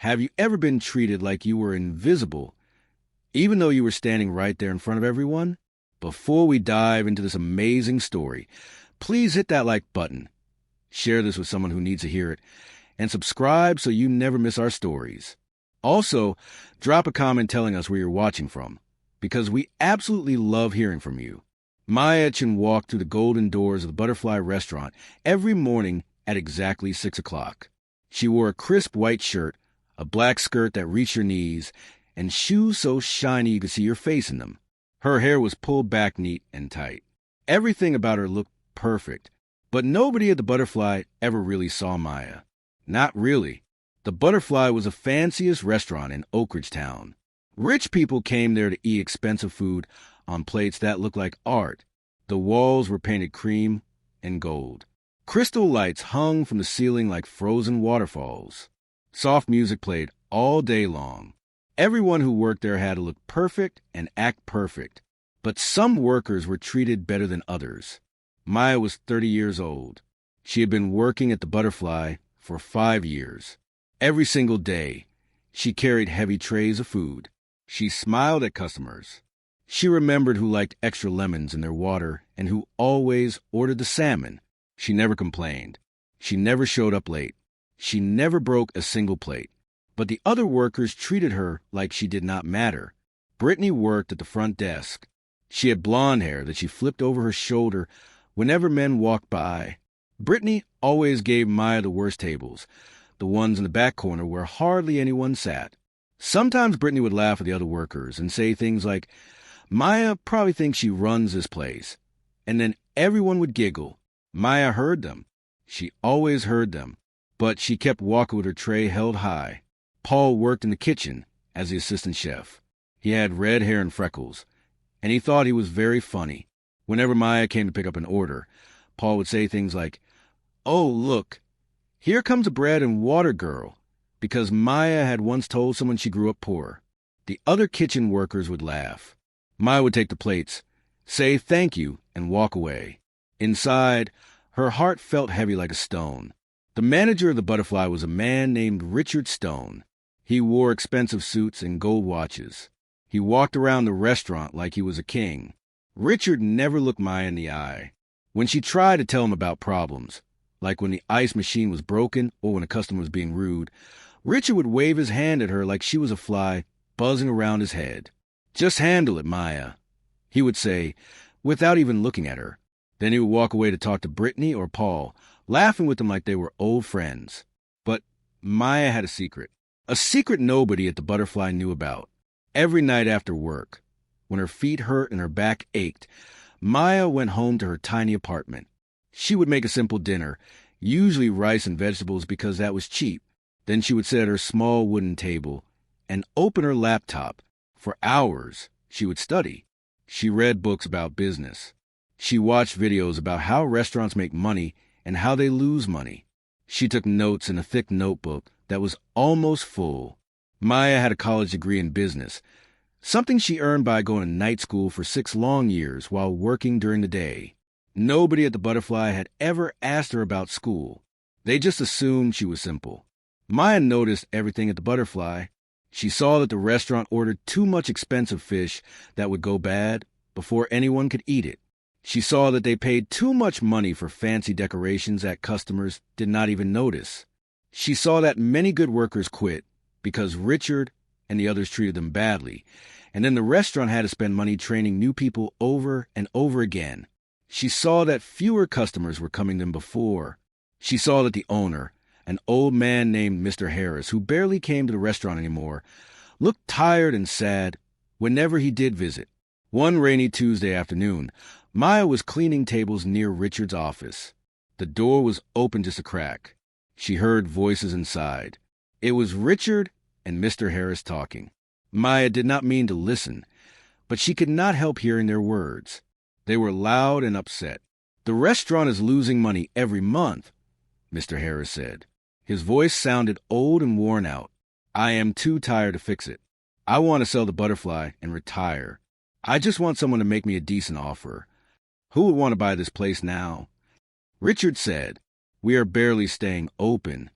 Have you ever been treated like you were invisible, even though you were standing right there in front of everyone? Before we dive into this amazing story, please hit that like button, share this with someone who needs to hear it, and subscribe so you never miss our stories. Also, drop a comment telling us where you're watching from, because we absolutely love hearing from you. Maya Chin walked through the golden doors of the Butterfly restaurant every morning at exactly 6 o'clock. She wore a crisp white shirt, a black skirt that reached her knees, and shoes so shiny you could see your face in them. Her hair was pulled back neat and tight. Everything about her looked perfect, but nobody at the Butterfly ever really saw Maya. Not really. The Butterfly was the fanciest restaurant in Oak Ridge Town. Rich people came there to eat expensive food on plates that looked like art. The walls were painted cream and gold. Crystal lights hung from the ceiling like frozen waterfalls. Soft music played all day long. Everyone who worked there had to look perfect and act perfect. But some workers were treated better than others. Maya was 30 years old. She had been working at the Butterfly for 5 years. Every single day, she carried heavy trays of food. She smiled at customers. She remembered who liked extra lemons in their water and who always ordered the salmon. She never complained. She never showed up late. She never broke a single plate. But the other workers treated her like she did not matter. Brittany worked at the front desk. She had blonde hair that she flipped over her shoulder whenever men walked by. Brittany always gave Maya the worst tables, the ones in the back corner where hardly anyone sat. Sometimes Brittany would laugh at the other workers and say things like, "Maya probably thinks she runs this place." And then everyone would giggle. Maya heard them. She always heard them. But she kept walking with her tray held high. Paul worked in the kitchen as the assistant chef. He had red hair and freckles, and he thought he was very funny. Whenever Maya came to pick up an order, Paul would say things like, "Oh, look, here comes a bread and water girl," because Maya had once told someone she grew up poor. The other kitchen workers would laugh. Maya would take the plates, say thank you, and walk away. Inside, her heart felt heavy like a stone. The manager of the Butterfly was a man named Richard Stone. He wore expensive suits and gold watches. He walked around the restaurant like he was a king. Richard never looked Maya in the eye. When she tried to tell him about problems, like when the ice machine was broken or when a customer was being rude, Richard would wave his hand at her like she was a fly buzzing around his head. "Just handle it, Maya," he would say, without even looking at her. Then he would walk away to talk to Brittany or Paul, laughing with them like they were old friends. But Maya had a secret nobody at the Butterfly knew about. Every night after work, when her feet hurt and her back ached, Maya went home to her tiny apartment. She would make a simple dinner, usually rice and vegetables because that was cheap. Then she would sit at her small wooden table and open her laptop. For hours, she would study. She read books about business. She watched videos about how restaurants make money and how they lose money. She took notes in a thick notebook that was almost full. Maya had a college degree in business, something she earned by going to night school for 6 long years while working during the day. Nobody at the Butterfly had ever asked her about school. They just assumed she was simple. Maya noticed everything at the Butterfly. She saw that the restaurant ordered too much expensive fish that would go bad before anyone could eat it. She saw that they paid too much money for fancy decorations that customers did not even notice. She saw that many good workers quit because Richard and the others treated them badly, and then the restaurant had to spend money training new people over and over again. She saw that fewer customers were coming than before. She saw that the owner, an old man named Mr. Harris, who barely came to the restaurant anymore, looked tired and sad whenever he did visit. One rainy Tuesday afternoon, Maya was cleaning tables near Richard's office. The door was open just a crack. She heard voices inside. It was Richard and Mr. Harris talking. Maya did not mean to listen, but she could not help hearing their words. They were loud and upset. "The restaurant is losing money every month," Mr. Harris said. His voice sounded old and worn out. "I am too tired to fix it. I want to sell the Butterfly and retire. I just want someone to make me a decent offer. Who would want to buy this place now?" Richard said, "We are barely staying open.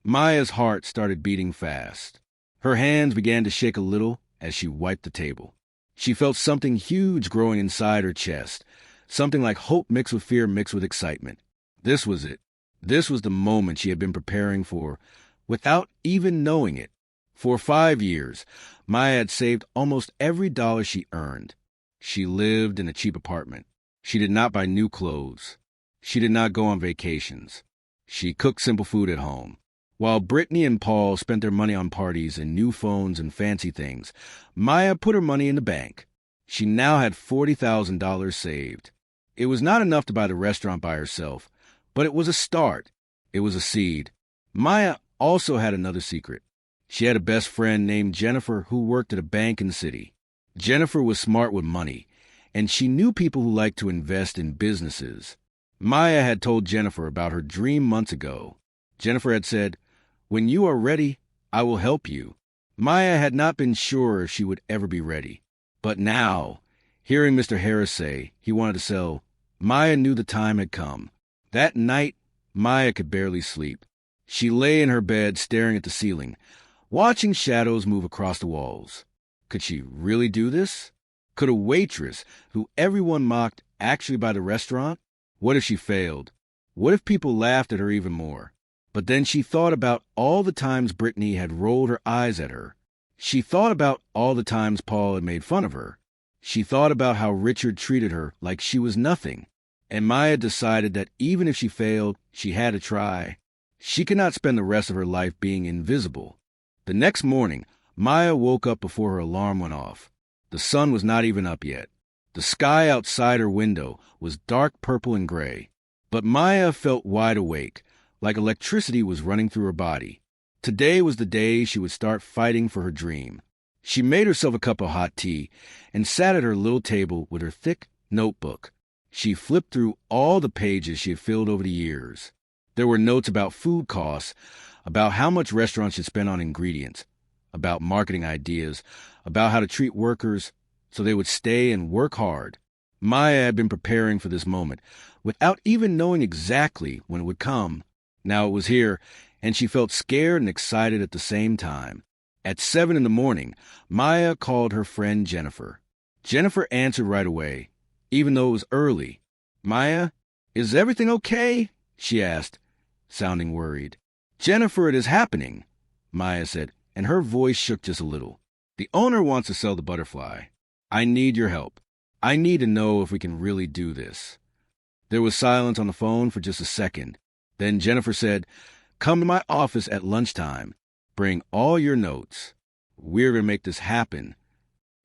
Maya's heart started beating fast. Her hands began to shake a little as she wiped the table. She felt something huge growing inside her chest, something like hope mixed with fear mixed with excitement. This was it. This was the moment she had been preparing for, without even knowing it. For 5 years, Maya had saved almost every dollar she earned. She lived in a cheap apartment. She did not buy new clothes. She did not go on vacations. She cooked simple food at home. While Brittany and Paul spent their money on parties and new phones and fancy things, Maya put her money in the bank. She now had $40,000 saved. It was not enough to buy the restaurant by herself, but it was a start. It was a seed. Maya also had another secret. She had a best friend named Jennifer who worked at a bank in the city. Jennifer was smart with money, and she knew people who liked to invest in businesses. Maya had told Jennifer about her dream months ago. Jennifer had said, "When you are ready, I will help you." Maya had not been sure if she would ever be ready. But now, hearing Mr. Harris say he wanted to sell, Maya knew the time had come. That night, Maya could barely sleep. She lay in her bed staring at the ceiling, watching shadows move across the walls. Could she really do this? Could a waitress, who everyone mocked, actually buy the restaurant? What if she failed? What if people laughed at her even more? But then she thought about all the times Brittany had rolled her eyes at her. She thought about all the times Paul had made fun of her. She thought about how Richard treated her like she was nothing. And Maya decided that even if she failed, she had to try. She could not spend the rest of her life being invisible. The next morning, Maya woke up before her alarm went off. The sun was not even up yet. The sky outside her window was dark purple and gray. But Maya felt wide awake, like electricity was running through her body. Today was the day she would start fighting for her dream. She made herself a cup of hot tea and sat at her little table with her thick notebook. She flipped through all the pages she had filled over the years. There were notes about food costs, about how much restaurants should spend on ingredients, about marketing ideas, about how to treat workers so they would stay and work hard. Maya had been preparing for this moment without even knowing exactly when it would come. Now it was here, and she felt scared and excited at the same time. At 7 a.m, Maya called her friend Jennifer. Jennifer answered right away, even though it was early. "Maya, is everything okay?" she asked, sounding worried. "Jennifer, it is happening," Maya said, and her voice shook just a little. "The owner wants to sell the butterfly. I need your help. I need to know if we can really do this." There was silence on the phone for just a second. Then Jennifer said, "Come to my office at lunchtime. Bring all your notes. We're going to make this happen."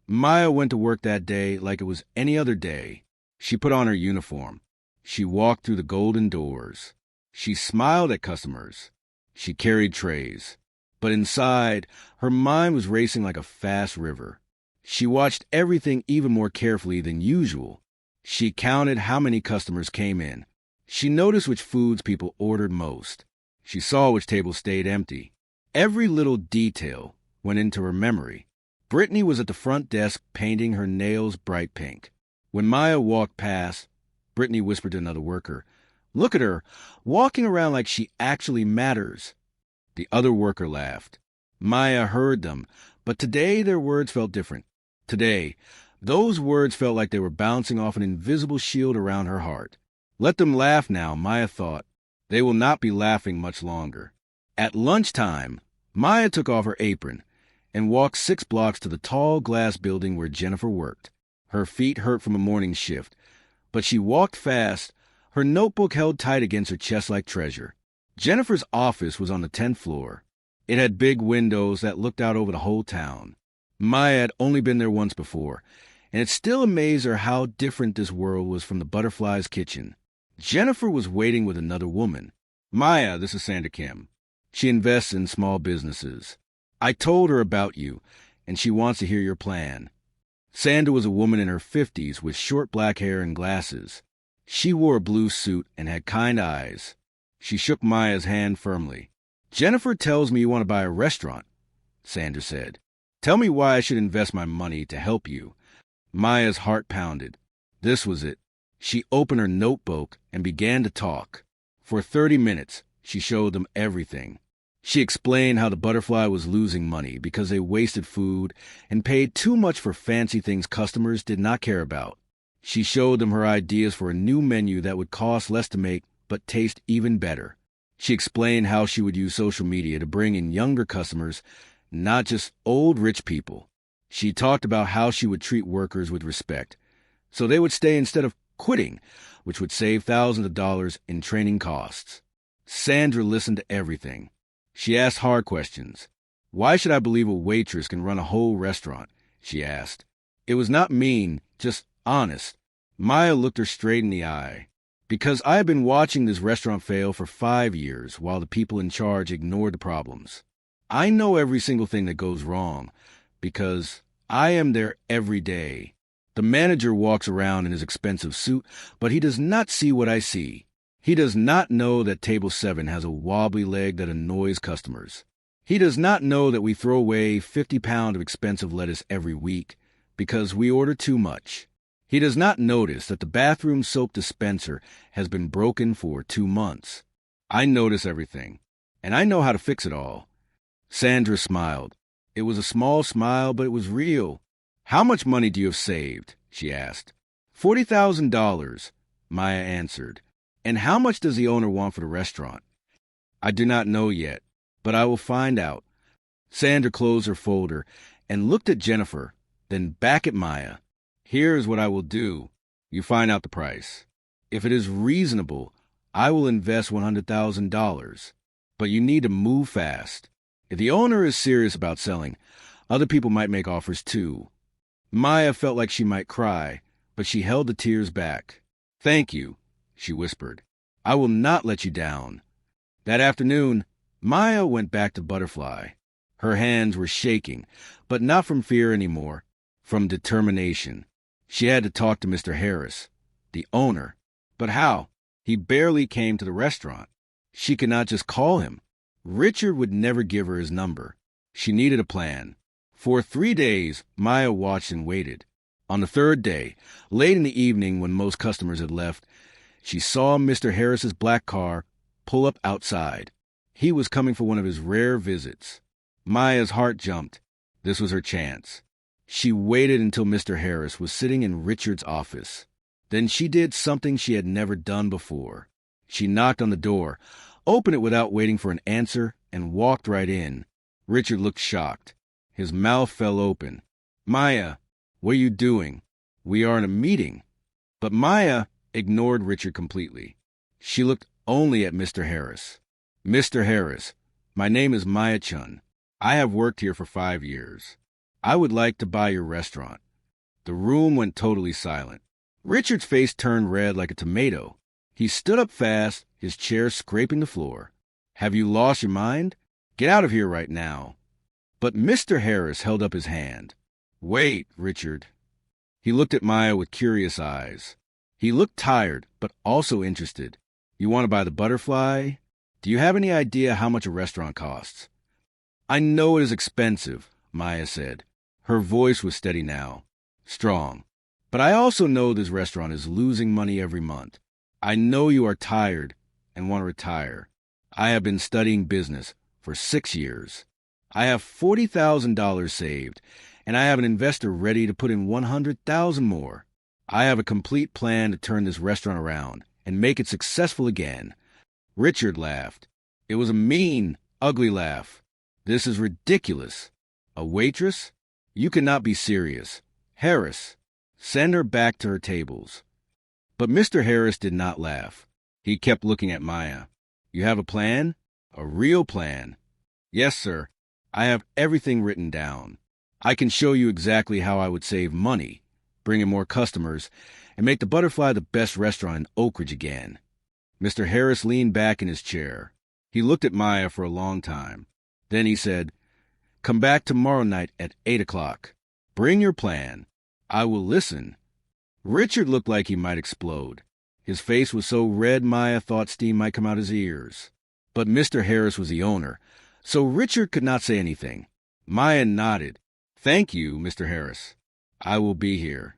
Maya went to work that day like it was any other day. She put on her uniform. She walked through the golden doors. She smiled at customers. She carried trays. But inside, her mind was racing like a fast river. She watched everything even more carefully than usual. She counted how many customers came in. She noticed which foods people ordered most. She saw which tables stayed empty. Every little detail went into her memory. Brittany was at the front desk painting her nails bright pink. When Maya walked past, Brittany whispered to another worker, "Look at her, walking around like she actually matters." The other worker laughed. Maya heard them, but today their words felt different. Today, those words felt like they were bouncing off an invisible shield around her heart. Let them laugh now, Maya thought. They will not be laughing much longer. At lunchtime, Maya took off her apron and walked 6 blocks to the tall glass building where Jennifer worked. Her feet hurt from a morning shift, but she walked fast, her notebook held tight against her chest like treasure. Jennifer's office was on the 10th floor. It had big windows that looked out over the whole town. Maya had only been there once before, and it still amazed her how different this world was from the butterfly's kitchen. Jennifer was waiting with another woman. "Maya, this is Sandra Kim. She invests in small businesses. I told her about you, and she wants to hear your plan." Sandra was a woman in her 50s with short black hair and glasses. She wore a blue suit and had kind eyes. She shook Maya's hand firmly. "Jennifer tells me you want to buy a restaurant," Sandra said. "Tell me why I should invest my money to help you." Maya's heart pounded. This was it. She opened her notebook and began to talk. For 30 minutes, she showed them everything. She explained how the butterfly was losing money because they wasted food and paid too much for fancy things customers did not care about. She showed them her ideas for a new menu that would cost less to make but taste even better. She explained how she would use social media to bring in younger customers, not just old rich people. She talked about how she would treat workers with respect, so they would stay instead of quitting, which would save thousands of dollars in training costs. Sandra listened to everything. She asked hard questions. Why should I believe a waitress can run a whole restaurant? She asked. It was not mean, just honest. Maya looked her straight in the eye. Because I have been watching this restaurant fail for 5 years while the people in charge ignored the problems. I know every single thing that goes wrong because I am there every day. The manager walks around in his expensive suit, but he does not see what I see. He does not know that table 7 has a wobbly leg that annoys customers. He does not know that we throw away 50 pounds of expensive lettuce every week because we order too much. He does not notice that the bathroom soap dispenser has been broken for 2 months. I notice everything, and I know how to fix it all. Sandra smiled. It was a small smile, but it was real. How much money do you have saved? She asked. $40,000, Maya answered. And how much does the owner want for the restaurant? I do not know yet, but I will find out. Sandra closed her folder and looked at Jennifer, then back at Maya. Here is what I will do. You find out the price. If it is reasonable, I will invest $100,000. But you need to move fast. If the owner is serious about selling, other people might make offers too. Maya felt like she might cry, but she held the tears back. Thank you, she whispered. I will not let you down. That afternoon, Maya went back to Butterfly. Her hands were shaking, but not from fear anymore, from determination. She had to talk to Mr. Harris, the owner. But how? He barely came to the restaurant. She could not just call him. Richard would never give her his number. She needed a plan. For 3 days, Maya watched and waited. On the 3rd day, late in the evening when most customers had left, she saw Mr. Harris's black car pull up outside. He was coming for one of his rare visits. Maya's heart jumped. This was her chance. She waited until Mr. Harris was sitting in Richard's office. Then she did something she had never done before. She knocked on the door, opened it without waiting for an answer, and walked right in. Richard looked shocked. His mouth fell open. Maya, what are you doing? We are in a meeting. But Maya ignored Richard completely. She looked only at Mr. Harris. Mr. Harris, my name is Maya Chun. I have worked here for 5 years. I would like to buy your restaurant. The room went totally silent. Richard's face turned red like a tomato. He stood up fast, his chair scraping the floor. Have you lost your mind? Get out of here right now. But Mr. Harris held up his hand. Wait, Richard. He looked at Maya with curious eyes. He looked tired, but also interested. You want to buy the butterfly? Do you have any idea how much a restaurant costs? I know it is expensive, Maya said. Her voice was steady now, strong. But I also know this restaurant is losing money every month. I know you are tired and want to retire. I have been studying business for 6 years. I have $40,000 saved, and I have an investor ready to put in $100,000 more. I have a complete plan to turn this restaurant around and make it successful again. Richard laughed. It was a mean, ugly laugh. This is ridiculous. A waitress? You cannot be serious. Harris, send her back to her tables. But Mr. Harris did not laugh. He kept looking at Maya. You have a plan? A real plan? Yes, sir. I have everything written down. I can show you exactly how I would save money, bring in more customers, and make the Butterfly the best restaurant in Oak Ridge again. Mr. Harris leaned back in his chair. He looked at Maya for a long time. Then he said, Come back tomorrow night at 8 o'clock. Bring your plan. I will listen. Richard looked like he might explode. His face was so red Maya thought steam might come out his ears. But Mr. Harris was the owner, so Richard could not say anything. Maya nodded. Thank you, Mr. Harris. I will be here.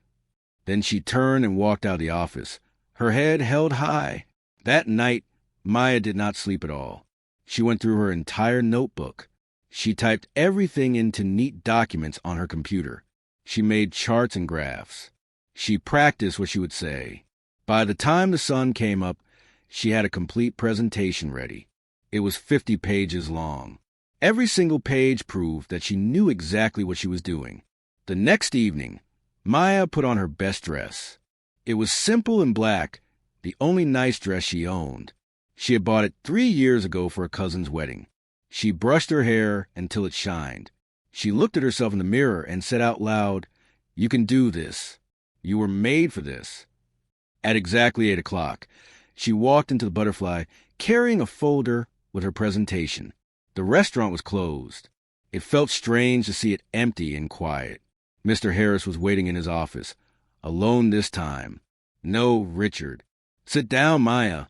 Then she turned and walked out of the office, her head held high. That night, Maya did not sleep at all. She went through her entire notebook. She typed everything into neat documents on her computer. She made charts and graphs. She practiced what she would say. By the time the sun came up, she had a complete presentation ready. It was 50 pages long. Every single page proved that she knew exactly what she was doing. The next evening, Maya put on her best dress. It was simple and black, the only nice dress she owned. She had bought it 3 years ago for a cousin's wedding. She brushed her hair until it shined. She looked at herself in the mirror and said out loud, "You can do this. You were made for this." At exactly 8 o'clock, she walked into the Butterfly carrying a folder with her presentation. The restaurant was closed. It felt strange to see it empty and quiet. Mr. Harris was waiting in his office, alone this time. No Richard. "Sit down, Maya,"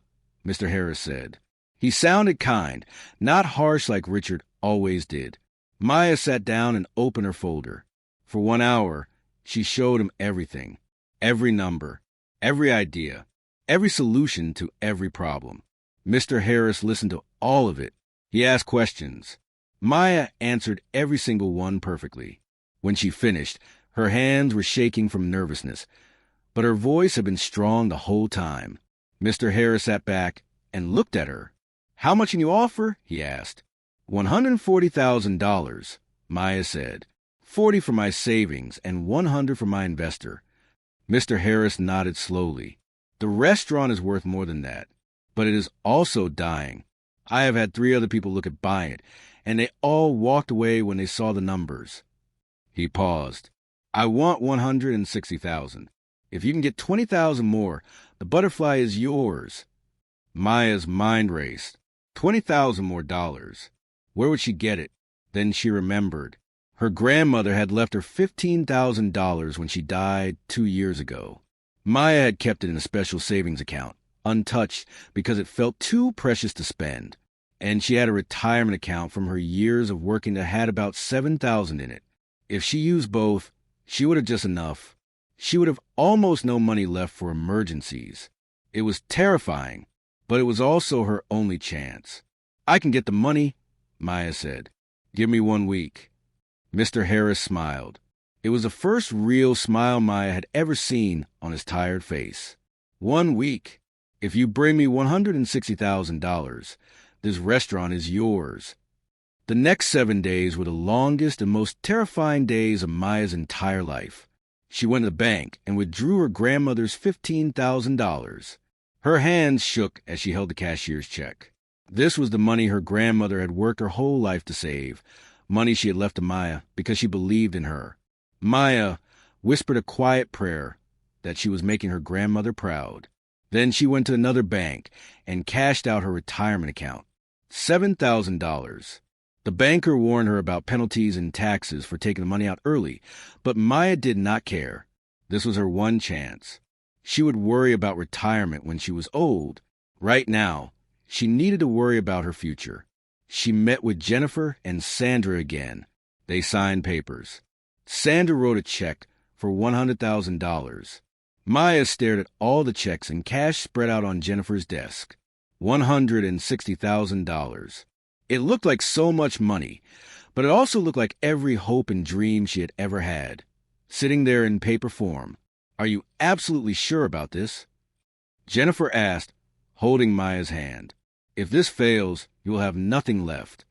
Mr. Harris said. He sounded kind, not harsh like Richard always did. Maya sat down and opened her folder. For 1 hour, she showed him everything, every number, every idea, every solution to every problem. Mr. Harris listened to all of it. He asked questions. Maya answered every single one perfectly. When she finished, her hands were shaking from nervousness, but her voice had been strong the whole time. Mr. Harris sat back and looked at her. "How much can you offer?" he asked. $140,000, Maya said. 40 for my savings and 100 for my investor. Mr. Harris nodded slowly. "The restaurant is worth more than that, but it is also dying. I have had 3 other people look at buying it, and they all walked away when they saw the numbers." He paused. "I want 160,000. If you can get 20,000 more, the Butterfly is yours." Maya's mind raced. 20,000 more dollars. Where would she get it? Then she remembered. Her grandmother had left her $15,000 when she died 2 years ago. Maya had kept it in a special savings account, untouched because it felt too precious to spend. And she had a retirement account from her years of working that had about $7,000 in it. If she used both, she would have just enough. She would have almost no money left for emergencies. It was terrifying, but it was also her only chance. "I can get the money," Maya said. "Give me 1 week." Mr. Harris smiled. It was the first real smile Maya had ever seen on his tired face. 1 week. If you bring me $160,000, this restaurant is yours. The next 7 days were the longest and most terrifying days of Maya's entire life. She went to the bank and withdrew her grandmother's $15,000. Her hands shook as she held the cashier's check. This was the money her grandmother had worked her whole life to save, money she had left to Maya because she believed in her. Maya whispered a quiet prayer that she was making her grandmother proud. Then she went to another bank and cashed out her retirement account. $7,000. The banker warned her about penalties and taxes for taking the money out early, but Maya did not care. This was her one chance. She would worry about retirement when she was old. Right now, she needed to worry about her future. She met with Jennifer and Sandra again. They signed papers. Sandra wrote a check for $100,000. Maya stared at all the checks and cash spread out on Jennifer's desk. $160,000. It looked like so much money, but it also looked like every hope and dream she had ever had. Sitting there in paper form. "Are you absolutely sure about this?" Jennifer asked, holding Maya's hand. "If this fails, you will have nothing left."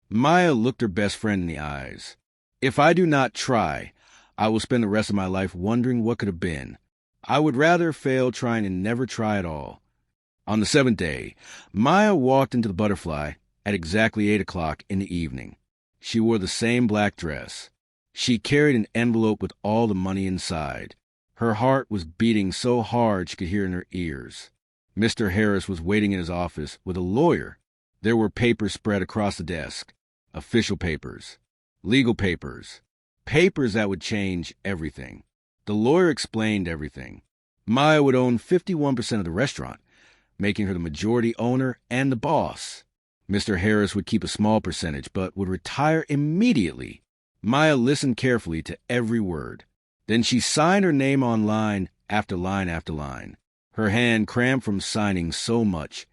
Maya looked her best friend in the eyes. "If I do not try, I will spend the rest of my life wondering what could have been. I would rather fail trying and never try at all." On the 7th day, Maya walked into the Butterfly at exactly 8 o'clock in the evening. She wore the same black dress. She carried an envelope with all the money inside. Her heart was beating so hard she could hear in her ears. Mr. Harris was waiting in his office with a lawyer. There were papers spread across the desk. Official papers. Legal papers. Papers that would change everything. The lawyer explained everything. Maya would own 51% of the restaurant, making her the majority owner and the boss. Mr. Harris would keep a small percentage, but would retire immediately. Maya listened carefully to every word. Then she signed her name on line after line after line. Her hand cramped from signing so much,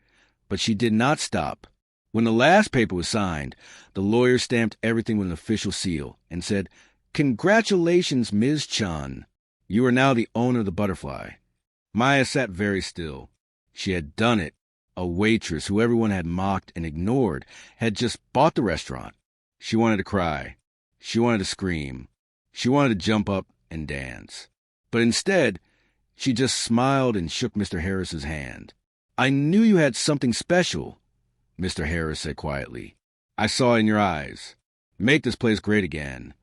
but she did not stop. When the last paper was signed, the lawyer stamped everything with an official seal and said, "Congratulations, Ms. Chun. You are now the owner of the Butterfly." Maya sat very still. She had done it. A waitress who everyone had mocked and ignored had just bought the restaurant. She wanted to cry. She wanted to scream. She wanted to jump up and dance. But instead, she just smiled and shook Mr. Harris's hand. "I knew you had something special," Mr. Harris said quietly. "I saw it in your eyes. Make this place great again."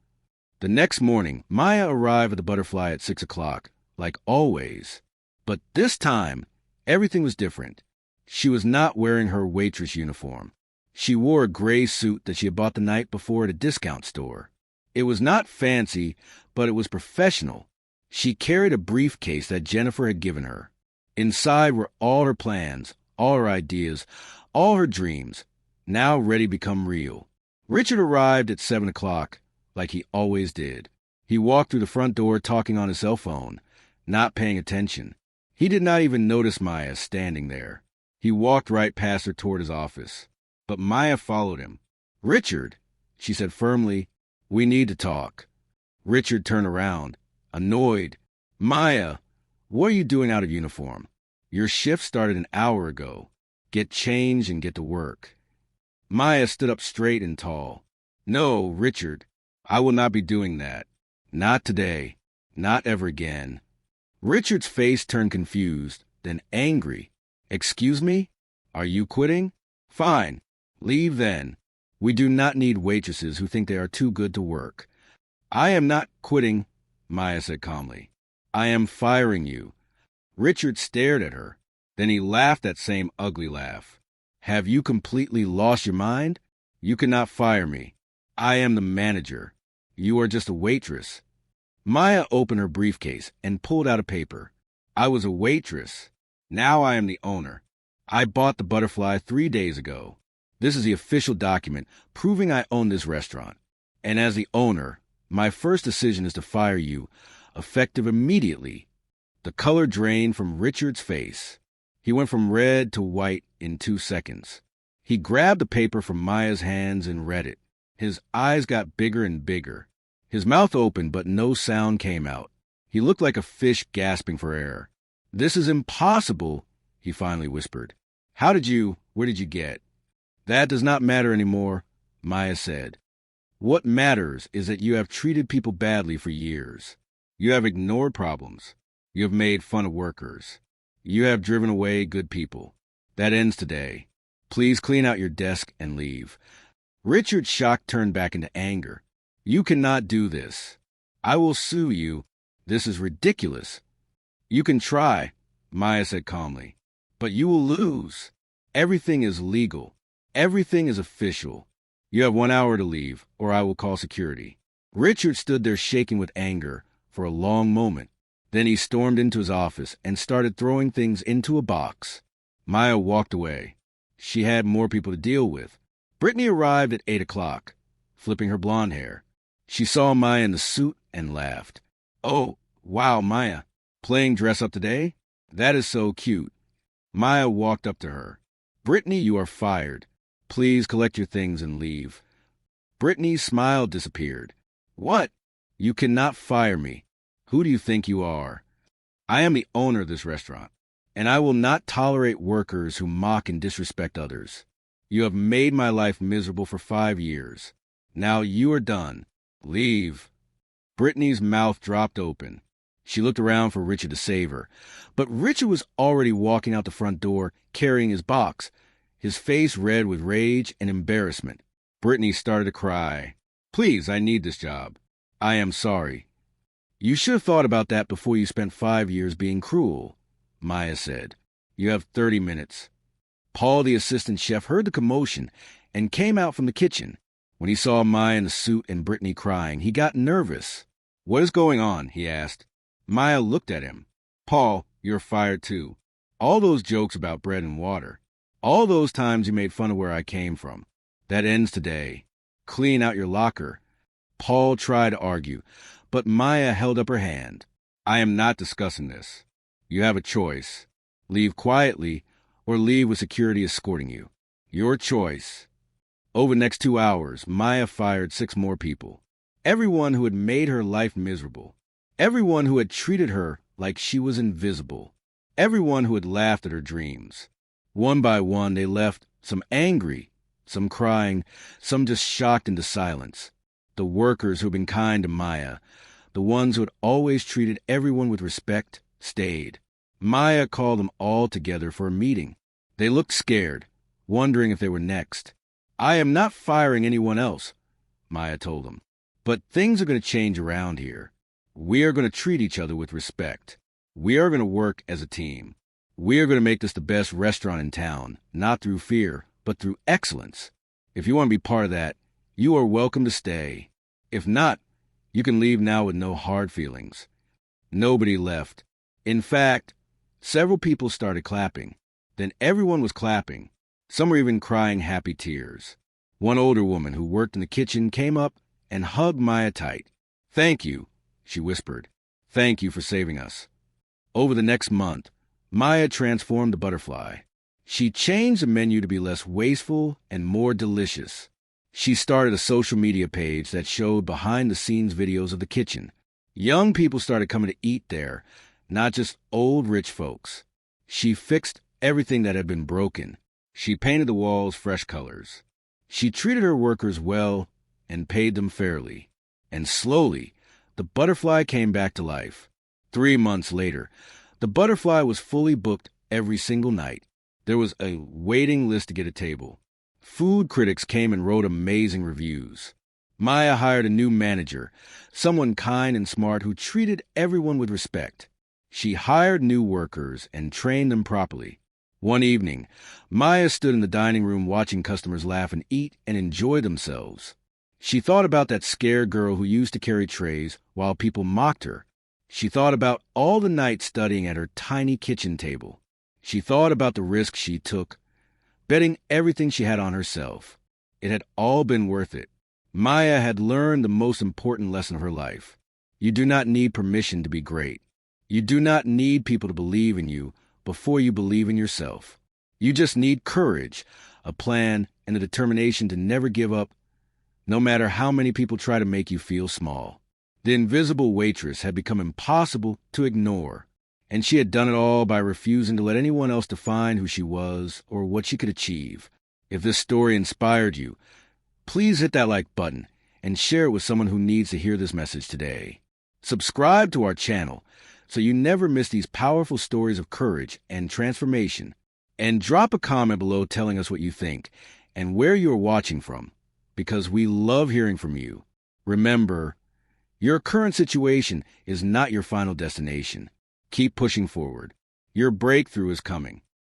The next morning, Maya arrived at the Butterfly at 6 o'clock, like always. But this time, everything was different. She was not wearing her waitress uniform. She wore a gray suit that she had bought the night before at a discount store. It was not fancy, but it was professional. She carried a briefcase that Jennifer had given her. Inside were all her plans, all her ideas, all her dreams, now ready to become real. Richard arrived at 7 o'clock, like he always did. He walked through the front door talking on his cell phone, not paying attention. He did not even notice Maya standing there. He walked right past her toward his office. But Maya followed him. "Richard," she said firmly, "we need to talk." Richard turned around, annoyed. "Maya, what are you doing out of uniform? Your shift started an hour ago. Get changed and get to work." Maya stood up straight and tall. "No, Richard, I will not be doing that. Not today. Not ever again." Richard's face turned confused, then angry. "Excuse me? Are you quitting? Fine. Leave then. We do not need waitresses who think they are too good to work." "I am not quitting," Maya said calmly. "I am firing you." Richard stared at her. Then he laughed that same ugly laugh. "Have you completely lost your mind? You cannot fire me. I am the manager. You are just a waitress." Maya opened her briefcase and pulled out a paper. "I was a waitress. Now I am the owner. I bought the Butterfly 3 days ago. This is the official document proving I own this restaurant. And as the owner, my first decision is to fire you, effective immediately." The color drained from Richard's face. He went from red to white in 2 seconds. He grabbed the paper from Maya's hands and read it. His eyes got bigger and bigger. His mouth opened, but no sound came out. He looked like a fish gasping for air. "This is impossible," he finally whispered. Where did you get?" "That does not matter anymore," Maya said. "What matters is that you have treated people badly for years. You have ignored problems. You have made fun of workers. You have driven away good people. That ends today. Please clean out your desk and leave." Richard's shock turned back into anger. "You cannot do this. I will sue you. This is ridiculous." "You can try," Maya said calmly, "but you will lose. Everything is legal. Everything is official. You have 1 hour to leave, or I will call security." Richard stood there shaking with anger for a long moment. Then he stormed into his office and started throwing things into a box. Maya walked away. She had more people to deal with. Brittany arrived at 8 o'clock, flipping her blonde hair. She saw Maya in the suit and laughed. "Oh, wow, Maya. Playing dress up today? That is so cute." Maya walked up to her. "Brittany, you are fired. Please collect your things and leave." Brittany's smile disappeared. "What? You cannot fire me. Who do you think you are? I am the owner of this restaurant, and I will not tolerate workers who mock and disrespect others. You have made my life miserable for 5 years. Now you are done. Leave." Brittany's mouth dropped open. She looked around for Richard to save her, but Richard was already walking out the front door, carrying his box, his face red with rage and embarrassment. Brittany started to cry. "Please, I need this job. I am sorry." "You should have thought about that before you spent 5 years being cruel," Maya said. "You have 30 minutes. Paul, the assistant chef, heard the commotion and came out from the kitchen. When he saw Maya in the suit and Brittany crying, he got nervous. "What is going on?" he asked. Maya looked at him. "Paul, you're fired too. All those jokes about bread and water. All those times you made fun of where I came from. That ends today. Clean out your locker." Paul tried to argue, but Maya held up her hand. "I am not discussing this. You have a choice. Leave quietly or leave with security escorting you. Your choice. Over the next 2 hours, Maya fired 6 more people. Everyone who had made her life miserable. Everyone who had treated her like she was invisible. Everyone who had laughed at her dreams. One by one, they left, some angry, some crying, some just shocked into silence. The workers who had been kind to Maya, the ones who had always treated everyone with respect, stayed. Maya called them all together for a meeting. They looked scared, wondering if they were next. "I am not firing anyone else," Maya told them. "But things are going to change around here. We are going to treat each other with respect. We are going to work as a team. We are going to make this the best restaurant in town, not through fear, but through excellence. If you want to be part of that, you are welcome to stay. If not, you can leave now with no hard feelings." Nobody left. In fact, several people started clapping. Then everyone was clapping. Some were even crying happy tears. One older woman who worked in the kitchen came up and hugged Maya tight. "Thank you," she whispered. "Thank you for saving us." Over the next month, Maya transformed the butterfly. She changed the menu to be less wasteful and more delicious. She started a social media page that showed behind-the-scenes videos of the kitchen. Young people started coming to eat there, not just old rich folks. She fixed everything that had been broken. She painted the walls fresh colors. She treated her workers well and paid them fairly. And slowly, the butterfly came back to life. 3 months later, the butterfly was fully booked every single night. There was a waiting list to get a table. Food critics came and wrote amazing reviews. Maya hired a new manager, someone kind and smart who treated everyone with respect. She hired new workers and trained them properly. One evening, Maya stood in the dining room watching customers laugh and eat and enjoy themselves. She thought about that scared girl who used to carry trays while people mocked her. She thought about all the nights studying at her tiny kitchen table. She thought about the risks she took, betting everything she had on herself. It had all been worth it. Maya had learned the most important lesson of her life. You do not need permission to be great. You do not need people to believe in you before you believe in yourself. You just need courage, a plan, and the determination to never give up, no matter how many people try to make you feel small. The invisible waitress had become impossible to ignore, and she had done it all by refusing to let anyone else define who she was or what she could achieve. If this story inspired you, please hit that like button and share it with someone who needs to hear this message today. Subscribe to our channel so you never miss these powerful stories of courage and transformation. And drop a comment below telling us what you think and where you are watching from, because we love hearing from you. Remember, your current situation is not your final destination. Keep pushing forward. Your breakthrough is coming.